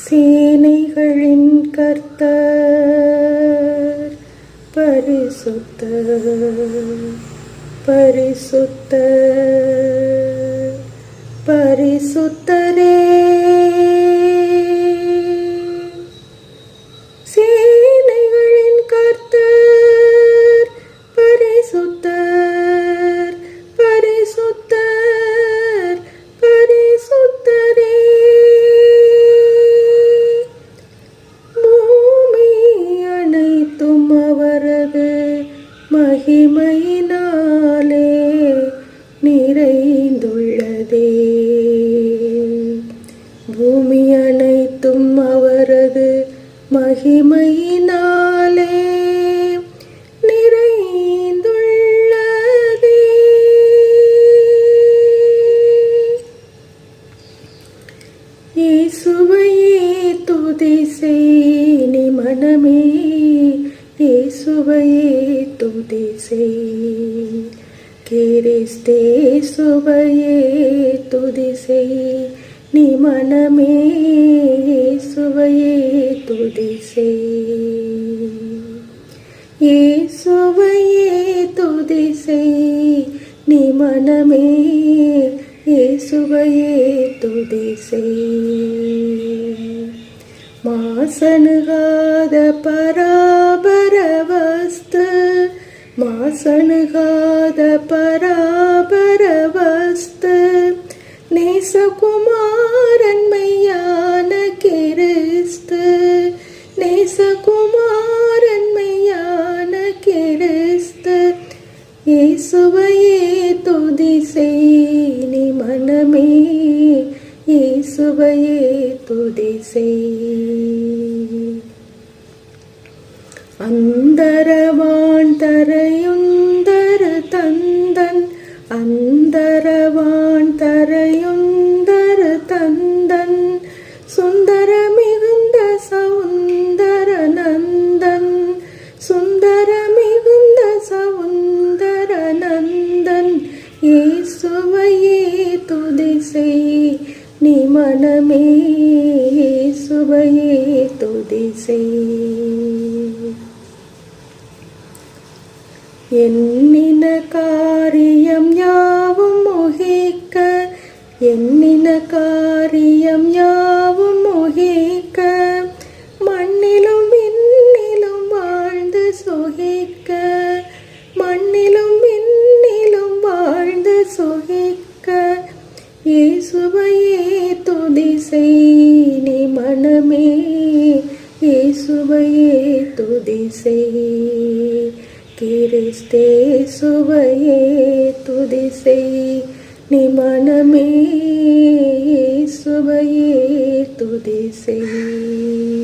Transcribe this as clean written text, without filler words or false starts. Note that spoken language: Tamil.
சேனைகளின் கர்த்தர் பரிசுத்தர் பரிசுத்தர் பரிசுத்தரே. சேனைகளின் கர்த்தர் பரிசுத்தர் பரிசுத்தர் பரிசுத்தரே. பூமி அனைத்தும் அவரது மகிமையினாலே நிறைந்துள்ளதே. பூமி அனைத்தும் அவரது மகிமையினாலே நிறைந்துள்ளதே. இயேசுவையே துதி செய் நீ மனமே, இயேசுவையே துதி செய். கிறிஸ்தேசுவையே துதி செய் நீ மனமே, இயேசுவையே துதி செய். இயேசுவையே துதி செய் நீ மனமே, இயேசுவையே துதி செய். மாசணுகாத பராபர வஸ்து, மாசணுகாத பராபர வஸ்து, நேசகுமாரன் மெய்யான கிறிஸ்து, நேசகுமாரன் மெய்யான கிறிஸ்து. இயேசுவையே துதி செய் நீ மனமே, இயேசுவையே துதி செய். அந்தரவான் தரையுந்தரு தந்தன், அந்தரவான் தரையுந்தரு தந்தன், சுந்தர மிகுந்த சவுந்தர நந்தன், சுந்தர மிகுந்த சவுந்தர நந்தன். இயேசுவையே துதி செய் நீ மனமே, இயேசுவையே துதி செய். எண்ணின காரியம் யாவும் மொழிக்க, எண்ணின காரியம் யாவும் மொழிக்க, மண்ணிலும் விண்ணிலும் வாழ்ந்து சுகிக்க, மண்ணிலும் விண்ணிலும் வாழ்ந்து சுகிக்க. இயேசுவையே துதி செய் நீ மனமே, இயேசுவையே துதி செய். கிறிஸ்தேசுவையே துதி செய் நீ மனமே, இயேசுவையே துதி செய்.